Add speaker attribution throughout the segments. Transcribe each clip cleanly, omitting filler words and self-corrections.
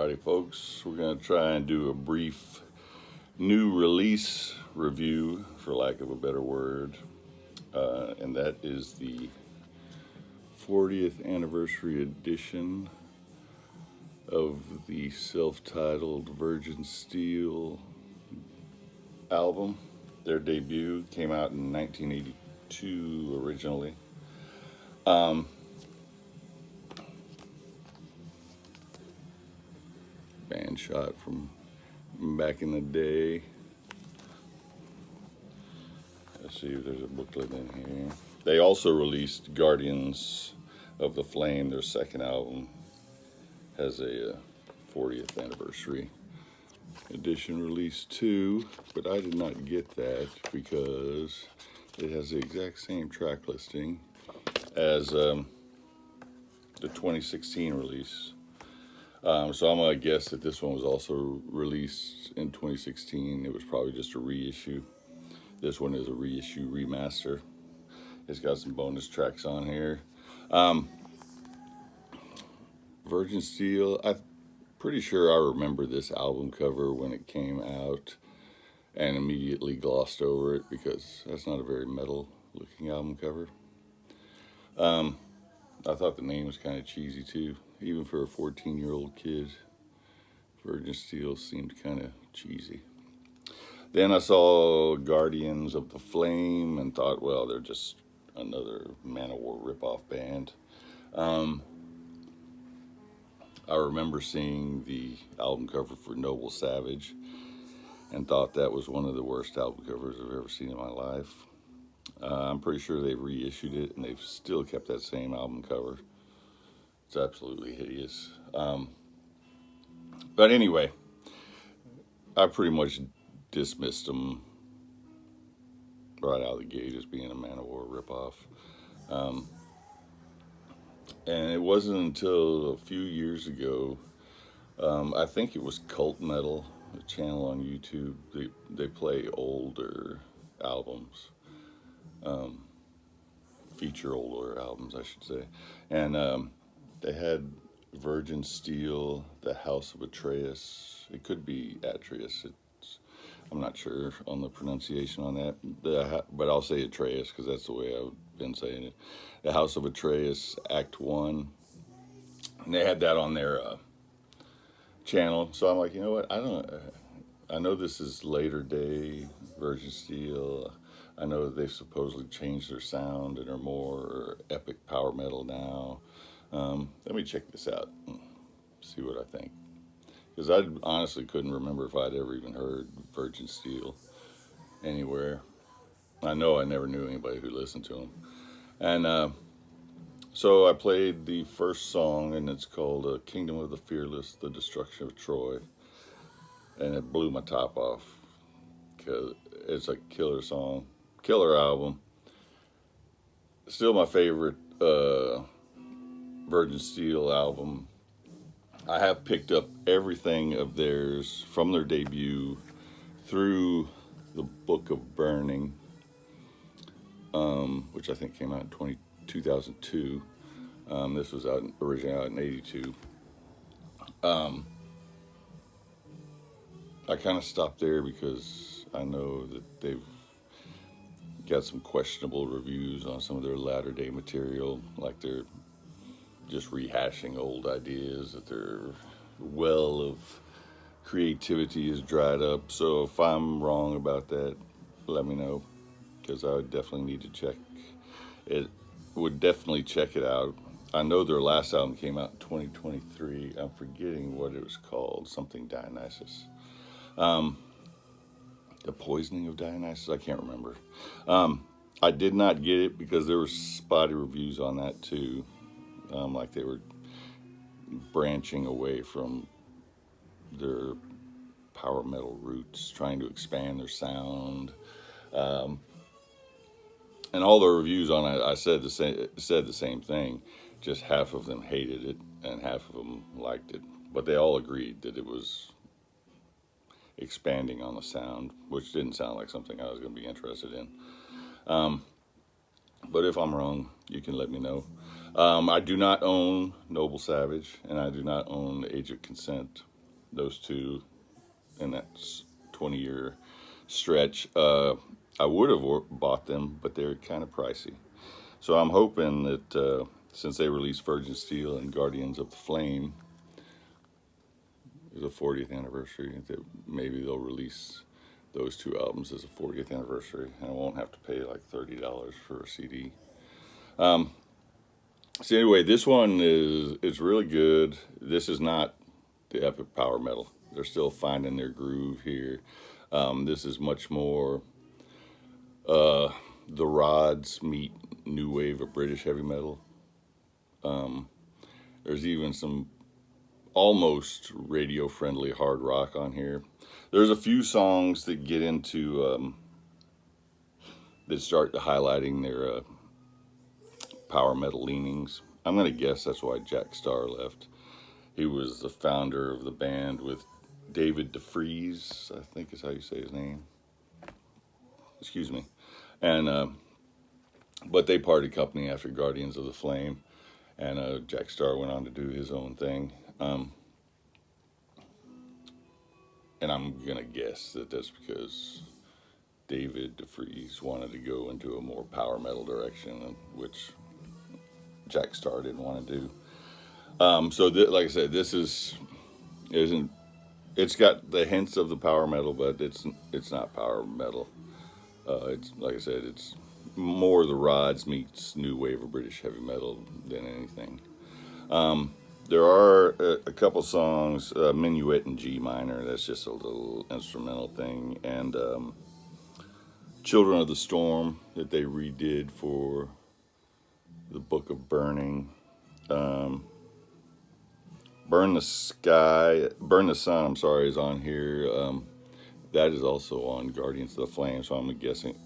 Speaker 1: Alrighty, folks, we're going to try and do a brief new release review, for lack of a better word, and that is the 40th anniversary edition of the self-titled Virgin Steele album. Their debut came out in 1982 originally. Band shot from back in the day. Let's see if there's a booklet in here. They also released Guardians of the Flame, their second album, has a 40th anniversary edition release too, but I did not get that because it has the exact same track listing as the 2016 release. So I'm going to guess that this one was also released in 2016. It was probably just a reissue. This one is a reissue remaster. It's got some bonus tracks on here. Virgin Steele, I'm pretty sure I remember this album cover when it came out and immediately glossed over it because that's not a very metal looking album cover. I thought the name was kind of cheesy too. Even for a 14-year-old kid, Virgin Steele seemed kind of cheesy. Then I saw Guardians of the Flame and thought, well, they're just another Manowar ripoff band. I remember seeing the album cover for Noble Savage and thought that was one of the worst album covers I've ever seen in my life. I'm pretty sure they've reissued it and they've still kept that same album cover. It's absolutely hideous. But anyway, I pretty much dismissed them right out of the gate as being a Manowar ripoff. And it wasn't until a few years ago, I think it was Cult Metal, a channel on YouTube. They play older albums, feature older albums, I should say. And they had Virgin Steele, the House of Atreus. It could be Atreus. I'm not sure on the pronunciation on that, but I'll say Atreus because that's the way I've been saying it. The House of Atreus, Act 1. And they had that on their channel. So I'm like, you know what? I know this is later day Virgin Steele. I know that they've supposedly changed their sound and are more epic power metal now. Let me check this out and see what I think. Because I honestly couldn't remember if I'd ever even heard Virgin Steele anywhere. I know I never knew anybody who listened to them. And so I played the first song, and it's called Kingdom of the Fearless, The Destruction of Troy. And it blew my top off because it's a killer song, killer album. Still my favorite Virgin Steele album. I have picked up everything of theirs from their debut through the Book of Burning, which I think came out in 2002. This was originally out in 82. I kind of stopped there because I know that they've got some questionable reviews on some of their latter day material, like they're just rehashing old ideas, that their well of creativity is dried up. So if I'm wrong about that, let me know, because I would definitely need to check it. Would definitely check it out. I know their last album came out in 2023. I'm forgetting what it was called, something Dionysus. The Poisoning of Dionysus, I can't remember. I did not get it because there were spotty reviews on that too. Like they were branching away from their power metal roots, trying to expand their sound. And all the reviews on it, I said the same thing. Just half of them hated it and half of them liked it. But they all agreed that it was expanding on the sound, which didn't sound like something I was going to be interested in. But if I'm wrong, you can let me know. I do not own Noble Savage, and I do not own Age of Consent. those two in that 20-year stretch. I would have bought them, but they're kind of pricey. So I'm hoping that since they released Virgin Steel and Guardians of the Flame, the 40th anniversary, that maybe they'll release those two albums as a 40th anniversary, and I won't have to pay like $30 for a CD. So anyway, this one is really good. This is not the epic power metal. They're still finding their groove here. This is much more the Rods meet new wave of British heavy metal. There's even some almost radio friendly hard rock on here. There's a few songs that get into that start highlighting their power metal leanings. I'm gonna guess that's why Jack Starr left. He was the founder of the band with David DeFeis, I think is how you say his name. Excuse me. And but they parted company after Guardians of the Flame, and Jack Starr went on to do his own thing. And I'm gonna guess that that's because David DeFeis wanted to go into a more power metal direction, which Jack Starr didn't want to do. So like I said, this isn't. It's got the hints of the power metal, but it's not power metal. It's like I said, it's more the Rods meets new wave of British heavy metal than anything. There are a couple songs, Minuet in G minor, that's just a little instrumental thing, and Children of the Storm that they redid for the Book of Burning. Burn the Sun, I'm sorry, is on here. That is also on Guardians of the Flame, so I'm guessing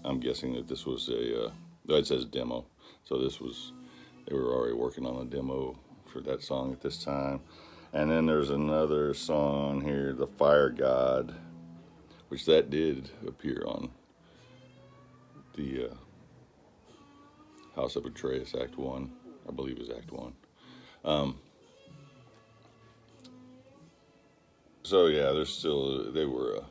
Speaker 1: that this was it says demo. So they were already working on a demo for that song at this time. And then there's another song here, The Fire God, which that did appear on the House of Atreus Act 1. I believe it was Act 1. So yeah, they were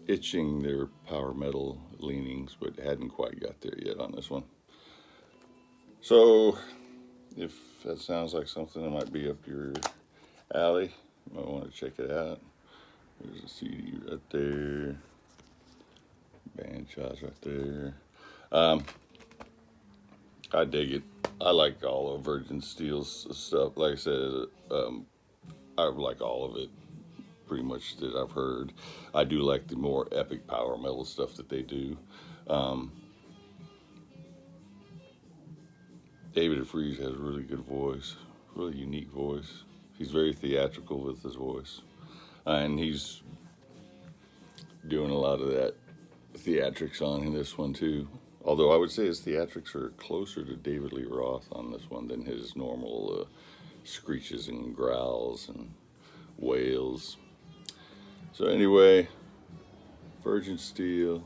Speaker 1: itching their power metal leanings, but hadn't quite got there yet on this one. So if that sounds like something that might be up your alley, you might want to check it out. There's a CD right there. Band shots right there. I dig it. I like all of Virgin Steele's stuff. Like I said, I like all of it, pretty much, that I've heard. I do like the more epic power metal stuff that they do. David DeFeis has a really good voice, really unique voice. He's very theatrical with his voice, and he's doing a lot of that theatrics on this one too. Although I would say his theatrics are closer to David Lee Roth on this one than his normal screeches and growls and wails. So anyway, Virgin Steel,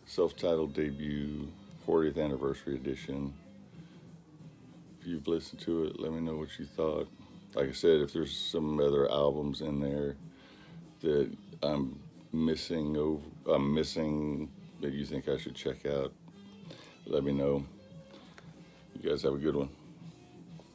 Speaker 1: self-titled debut, 40th anniversary edition. If you've listened to it, let me know what you thought. Like I said, if there's some other albums in there that I'm missing that you think I should check out, let me know. You guys have a good one.